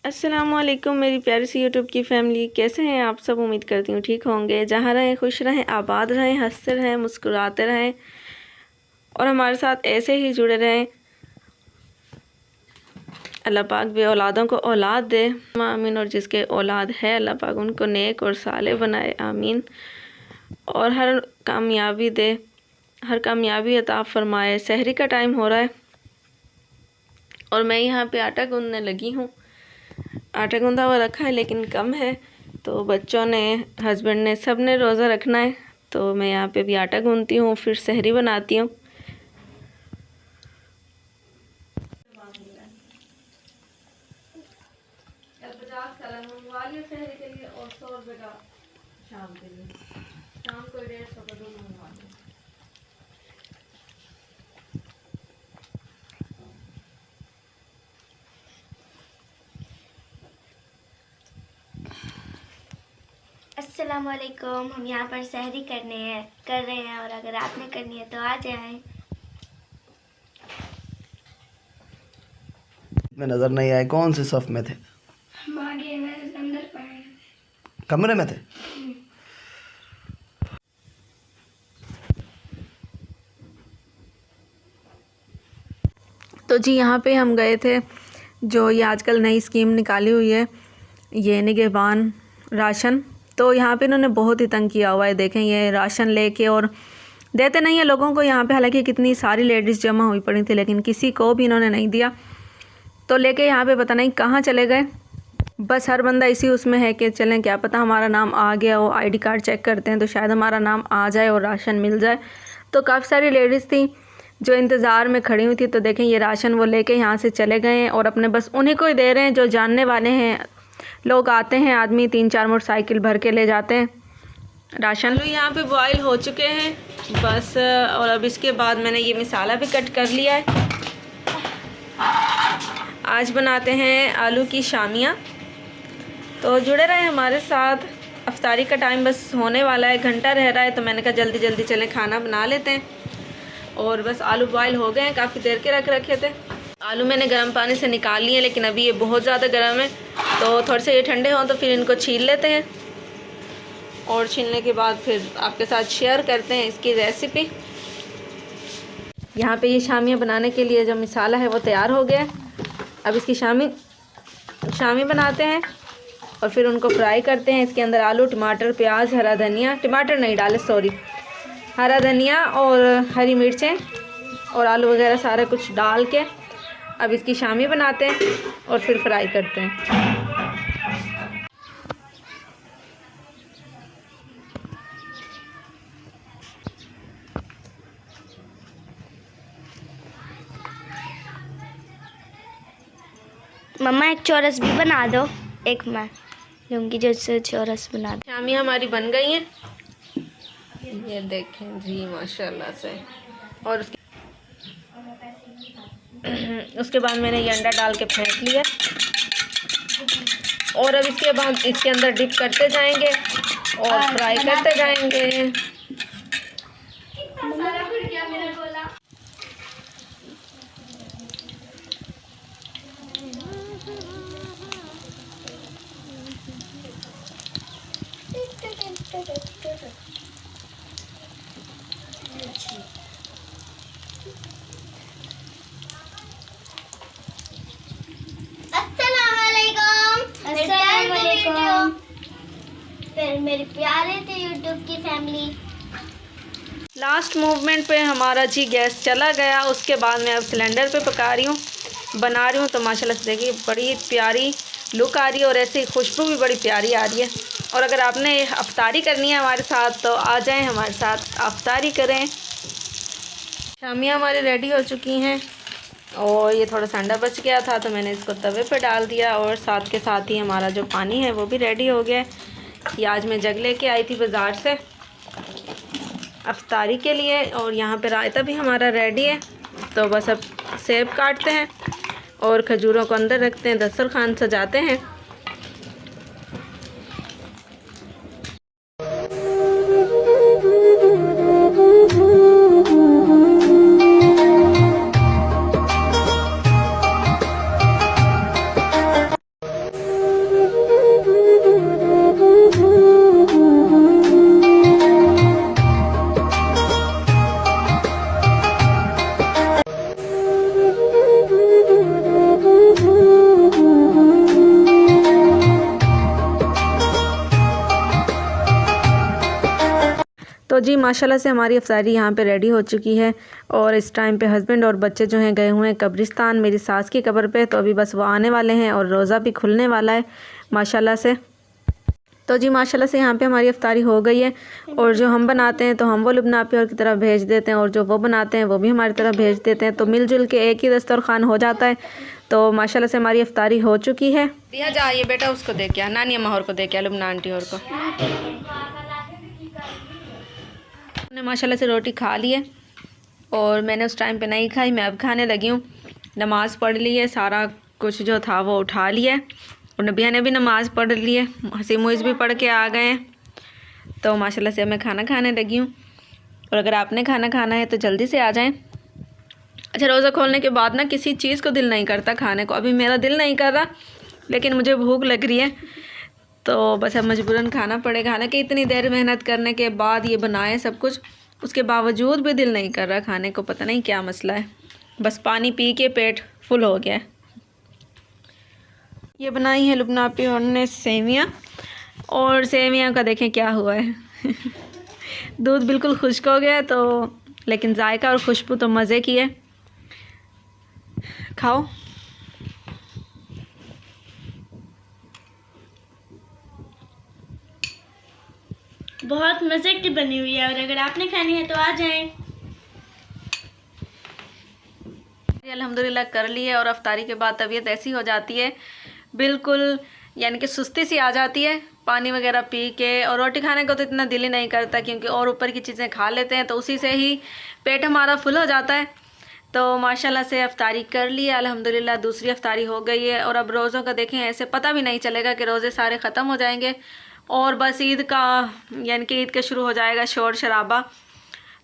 अस्सलामुअलैकुम मेरी प्यारी सी यूट्यूब की फ़ैमिली, कैसे हैं आप सब। उम्मीद करती हूँ ठीक होंगे। जहाँ रहें खुश रहें, आबाद रहें, हंसते रहें, मुस्कुराते रहें और हमारे साथ ऐसे ही जुड़े रहें। अल्लाह पाक भी औलादों को औलाद दे, आमीन। और जिसके औलाद है अल्लाह पाक उनको नेक और साले बनाए, आमीन। और हर कामयाबी दे, हर कामयाबी अता फ़रमाए। सहरी का टाइम हो रहा है और मैं यहाँ पे आटा गूँधने लगी हूँ। आटा गूँधा हुआ रखा है लेकिन कम है, तो बच्चों ने, हस्बैंड ने, सब ने रोज़ा रखना है, तो मैं यहाँ पे भी आटा गूँधती हूँ, फिर सहरी बनाती हूँ। सहरी के लिए और 100 रुपये का शाम के लिए, शाम को 150 का दोनों मंगवा दें। अस्सलामुअलैकुम। हम यहाँ पर सहरी कर रहे हैं और अगर आपने करनी है तो आ जाएं। में नजर नहीं आए, कौन से सफ में थे? हम आगे अंदर पड़े, कमरे में थे। तो जी यहाँ पे हम गए थे, जो ये आजकल नई स्कीम निकाली हुई है, ये निगहबान राशन। तो यहाँ पे इन्होंने बहुत ही तंग किया हुआ है। देखें, ये राशन लेके और देते नहीं है लोगों को यहाँ पे। हालांकि कितनी सारी लेडीज़ जमा हुई पड़ी थी लेकिन किसी को भी इन्होंने नहीं दिया। तो लेके यहाँ पे पता नहीं कहाँ चले गए। बस हर बंदा इसी उसमें है कि चलें, क्या पता हमारा नाम आ गया हो, आईडी कार्ड चेक करते हैं तो शायद हमारा नाम आ जाए और राशन मिल जाए। तो काफ़ी सारी लेडीज़ थी जो इंतज़ार में खड़ी हुई थी। तो देखें, ये राशन वो लेके यहाँ से चले गए हैं और अपने बस उन्हीं को ही दे रहे हैं जो जानने वाले हैं। लोग आते हैं, आदमी 3-4 मोटरसाइकिल भर के ले जाते हैं राशन। तो यहाँ पे बॉयल हो चुके हैं बस। और अब इसके बाद मैंने ये मसाला भी कट कर लिया है। आज बनाते हैं आलू की शामियाँ, तो जुड़े रहे हमारे साथ। अफ्तारी का टाइम बस होने वाला है, घंटा रह रहा है, तो मैंने कहा जल्दी जल्दी चलें खाना बना लेते हैं। और बस आलू बॉयल हो गए हैं, काफ़ी देर के रख रखे थे। आलू मैंने गर्म पानी से निकाल लिए लेकिन अभी ये बहुत ज़्यादा गर्म है, तो थोड़े से ये ठंडे हों तो फिर इनको छील लेते हैं। और छीलने के बाद फिर आपके साथ शेयर करते हैं इसकी रेसिपी। यहाँ पे ये शामियाँ बनाने के लिए जो मसाला है वो तैयार हो गया। अब इसकी शामी बनाते हैं और फिर उनको फ्राई करते हैं। इसके अंदर आलू, टमाटर, प्याज, हरा धनिया, टमाटर नहीं डाले सॉरी, हरा धनिया और हरी मिर्चें और आलू वगैरह सारा कुछ डाल के अब इसकी शामी बनाते हैं और फिर फ्राई करते हैं। मम्मा एक चौरस भी बना दो। एक मैं लूँगी जो चौरस बना दो। शामी हमारी बन गई हैं, ये देखें जी माशाल्लाह से। और उसके बाद मैंने ये अंडा डाल के फेंट लिया और अब इसके बाद इसके अंदर डिप करते जाएंगे और फ्राई करते जाएंगे। अस्सलामुअलैकुम। फिर मेरी प्यारे थे यूट्यूब की फैमिली। लास्ट मूवमेंट पे हमारा जी गैस चला गया। उसके बाद मैं अब सिलेंडर पे पका रही हूँ, बना रही हूँ। तो माशाल्लाह से देखिए बड़ी प्यारी लुक आ रही है और ऐसे ही खुशबू भी बड़ी प्यारी आ रही है। और अगर आपने अफ्तारी करनी है हमारे साथ तो आ जाएं, हमारे साथ अफ्तारी करें। शामियाँ हमारी रेडी हो चुकी हैं और ये थोड़ा सा अंडा बच गया था तो मैंने इसको तवे पे डाल दिया और साथ के साथ ही हमारा जो पानी है वो भी रेडी हो गया। ये आज मैं जग लेके आई थी बाज़ार से अफ्तारी के लिए। और यहाँ पे रायता भी हमारा रेडी है। तो बस अब सेब काटते हैं और खजूरों को अंदर रखते हैं, दस्तरखान सजाते हैं। जी माशाल्लाह से हमारी अफ्तारी यहाँ पे रेडी हो चुकी है और इस टाइम पे हस्बैंड और बच्चे जो हैं गए हुए हैं कब्रिस्तान मेरी सास की कब्र पे। तो अभी बस वो आने वाले हैं और रोज़ा भी खुलने वाला है माशाल्लाह से। तो जी माशाल्लाह से यहाँ पे हमारी अफ्तारी हो गई है और जो हम बनाते हैं तो हम वो लुबना आपी और की तरफ भेज देते हैं और जो वो बनाते हैं वो भी हमारी तरफ भेज देते हैं। तो मिलजुल के एक ही दस्तरखान हो जाता है। तो माशाल्लाह से हमारी अफ्तारी हो चुकी है। दिया जाइए बेटा उसको दे के नानी अम्मा और को दे के लुबना आंटी और को। हमने माशाल्लाह से रोटी खा ली है और मैंने उस टाइम पे नहीं खाई, मैं अब खाने लगी हूँ। नमाज़ पढ़ ली है, सारा कुछ जो था वो उठा लिया है और नबिया ने भी नमाज़ पढ़ ली है, हसी मुइज़ भी पढ़ के आ गए हैं। तो माशाल्लाह से मैं खाना खाने लगी हूँ और अगर आपने खाना खाना है तो जल्दी से आ जाएं। अच्छा, रोज़ा खोलने के बाद ना किसी चीज़ को दिल नहीं करता खाने को। अभी मेरा दिल नहीं कर रहा लेकिन मुझे भूख लग रही है तो बस अब मजबूरन खाना पड़ेगा। हालांकि इतनी देर मेहनत करने के बाद ये बनाए सब कुछ, उसके बावजूद भी दिल नहीं कर रहा खाने को। पता नहीं क्या मसला है, बस पानी पी के पेट फुल हो गया है। ये बनाई है लुबना आपी ने सेवियाँ और सेवियाँ का देखें क्या हुआ है दूध बिल्कुल खुश्क हो गया तो, लेकिन जायका और खुशबू तो मज़े की है। खाओ। बहुत मज़े की बनी हुई है और अगर आपने खानी है तो आ जाएं। अल्हम्दुलिल्लाह कर ली है और अफ्तारी के बाद तबीयत ऐसी हो जाती है बिल्कुल, यानी कि सुस्ती सी आ जाती है पानी वगैरह पी के। और रोटी खाने को तो इतना दिल ही नहीं करता क्योंकि और ऊपर की चीज़ें खा लेते हैं तो उसी से ही पेट हमारा फुल हो जाता है। तो माशाल्लाह से अफ्तारी कर ली है अल्हम्दुलिल्लाह, दूसरी अफ्तारी हो गई है। और अब रोज़ों का देखें ऐसे पता भी नहीं चलेगा कि रोज़े सारे ख़त्म हो जाएंगे और बस ईद का यानी कि ईद का शुरू हो जाएगा शोर शराबा।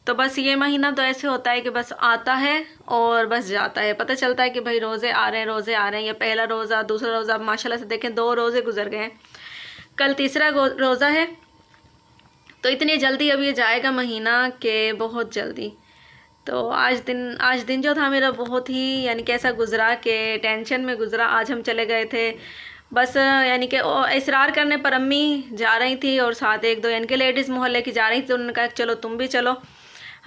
तो बस ये महीना तो ऐसे होता है कि बस आता है और बस जाता है, पता चलता है कि भाई रोज़े आ रहे हैं, रोज़े आ रहे हैं। ये पहला रोज़ा, दूसरा रोज़ा, अब माशाल्लाह से देखें 2 रोज़े गुजर गए हैं, कल तीसरा रोज़ा है। तो इतनी जल्दी अब ये जाएगा महीना कि बहुत जल्दी। तो आज दिन जो था मेरा बहुत ही यानी कि ऐसा गुजरा कि टेंशन में गुजरा। आज हम चले गए थे बस यानी कि इसरार करने पर अम्मी जा रही थी और साथ 1-2 यानी कि लेडीज़ मोहल्ले की जा रही थी। तो उन्होंने कहा चलो तुम भी चलो।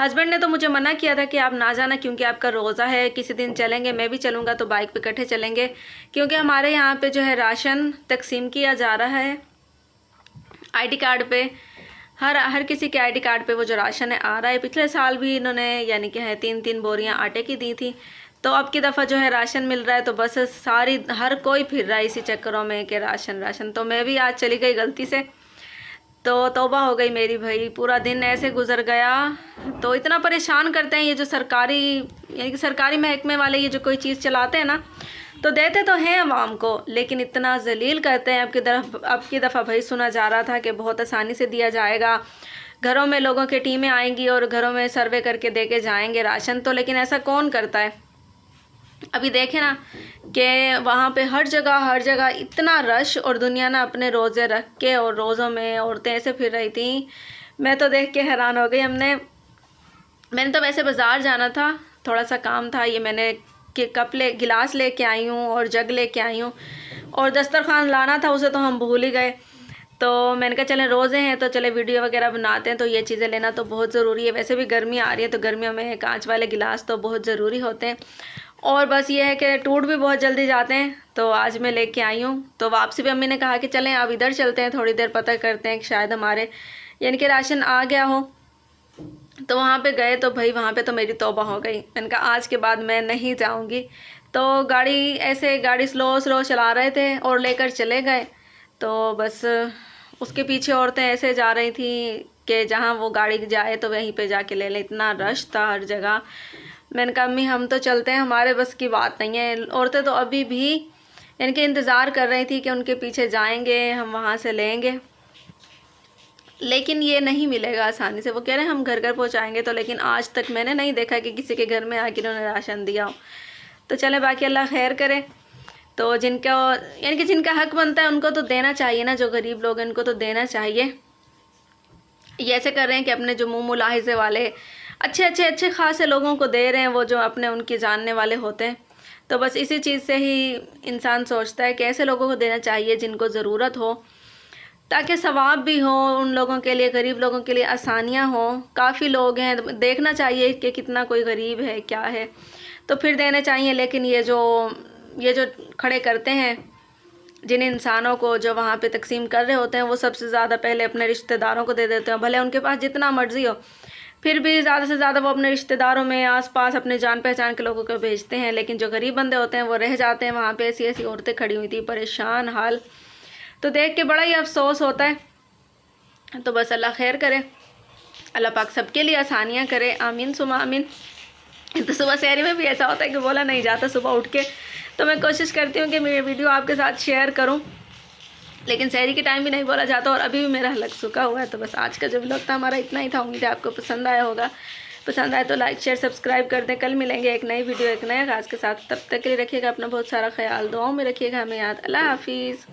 हस्बैंड ने तो मुझे मना किया था कि आप ना जाना क्योंकि आपका रोज़ा है, किसी दिन चलेंगे, मैं भी चलूँगा तो बाइक पे इकट्ठे चलेंगे। क्योंकि हमारे यहाँ पे जो है राशन तकसीम किया जा रहा है आईडी कार्ड पे, हर किसी के आईडी कार्ड पे वो जो राशन है आ रहा है। पिछले साल भी इन्होंने यानी कि है 3-3 बोरियाँ आटे की दी थी। तो अब की दफ़ा जो है राशन मिल रहा है तो बस हर कोई फिर रहा है इसी चक्करों में कि राशन। तो मैं भी आज चली गई गलती से, तो तौबा हो गई मेरी भाई, पूरा दिन ऐसे गुजर गया। तो इतना परेशान करते हैं ये जो सरकारी यानी कि सरकारी महकमे वाले ये जो कोई चीज़ चलाते हैं ना, तो देते तो हैं आवाम को लेकिन इतना जलील करते हैं। अब की दफ़ा भाई सुना जा रहा था कि बहुत आसानी से दिया जाएगा, घरों में लोगों की टीमें आएंगी और घरों में सर्वे करके दे के जाएंगे राशन। तो लेकिन ऐसा कौन करता है। अभी देखें ना कि वहाँ पे हर जगह इतना रश और दुनिया ना अपने रोज़े रख के और रोज़ों में औरतें ऐसे फिर रही थी। मैं तो देख के हैरान हो गई। मैंने तो वैसे बाज़ार जाना था, थोड़ा सा काम था, ये मैंने गिलास लेके आई हूँ और जग लेके आई हूँ और दस्तरखान लाना था, उसे तो हम भूल ही गए। तो मैंने कहा चलें रोज़े हैं तो चले वीडियो वगैरह बनाते हैं, तो ये चीज़ें लेना तो बहुत ज़रूरी है। वैसे भी गर्मी आ रही है तो गर्मियों में कांच वाले गिलास तो बहुत ज़रूरी होते हैं। और बस ये है कि टूट भी बहुत जल्दी जाते हैं। तो आज मैं लेके आई हूँ। तो वापसी भी अम्मी ने कहा कि चलें अब इधर चलते हैं, थोड़ी देर पता करते हैं कि शायद हमारे यानी कि राशन आ गया हो। तो वहाँ पे गए तो भाई वहाँ पे तो मेरी तौबा हो गई। मैंने कहा आज के बाद मैं नहीं जाऊँगी। तो गाड़ी स्लो चला रहे थे और लेकर चले गए। तो बस उसके पीछे औरतें ऐसे जा रही थी कि जहाँ वो गाड़ी जाए तो वहीं पे जाके ले लें, इतना रश था हर जगह। मैंने कहा अम्मी हम तो चलते हैं, हमारे बस की बात नहीं है। औरतें तो अभी भी यानी कि इंतज़ार कर रही थी कि उनके पीछे जाएंगे, हम वहाँ से लेंगे, लेकिन ये नहीं मिलेगा आसानी से। वो कह रहे हैं हम घर पहुँचाएँगे। तो लेकिन आज तक मैंने नहीं देखा कि किसी के घर में आके उन्होंने राशन दिया हो। तो चले बाकी अल्लाह खैर करे। तो यानी कि जिनका हक बनता है उनको तो देना चाहिए ना, जो गरीब लोग हैं उनको तो देना चाहिए। ये ऐसे कर रहे हैं कि अपने जो मुँह मुलाहिज़े वाले अच्छे खासे लोगों को दे रहे हैं, वो जो अपने उनके जानने वाले होते हैं। तो बस इसी चीज़ से ही इंसान सोचता है कि ऐसे लोगों को देना चाहिए जिनको ज़रूरत हो, ताकि सवाब भी हो उन लोगों के लिए, गरीब लोगों के लिए आसानियाँ हों। काफ़ी लोग हैं, देखना चाहिए कि कितना कोई गरीब है क्या है तो फिर देने चाहिए। लेकिन ये जो खड़े करते हैं जिन इंसानों को जो वहाँ पे तकसीम कर रहे होते हैं, वो सबसे ज़्यादा पहले अपने रिश्तेदारों को दे देते हैं। भले उनके पास जितना मर्ज़ी हो, फिर भी ज़्यादा से ज़्यादा वो अपने रिश्तेदारों में आसपास अपने जान पहचान के लोगों को भेजते हैं। लेकिन जो गरीब बंदे होते हैं वो रह जाते हैं वहाँ पे। ऐसी ऐसी औरतें खड़ी हुई थी, परेशान हाल, तो देख के बड़ा ही अफसोस होता है। तो बस अल्लाह खैर करे, अल्लाह पाक सबके लिए आसानियाँ करे, आमीन सुमा आमीन। तो सुबह सहरी में भी ऐसा होता है कि बोला नहीं जाता सुबह उठ के, तो मैं कोशिश करती हूँ कि मेरी वीडियो आपके साथ शेयर करूँ, लेकिन सहरी के टाइम भी नहीं बोला जाता और अभी भी मेरा हलक सूखा हुआ है। तो बस आज का जो व्लॉग था हमारा इतना ही था। उम्मीद है आपको पसंद आया होगा। पसंद आए तो लाइक शेयर सब्सक्राइब कर दें। कल मिलेंगे एक नई वीडियो एक नए आगाज़ के साथ। तब तक के लिए रखिएगा अपना बहुत सारा ख्याल, दुआओं में रखिएगा हमें याद। अल्लाह हाफिज़।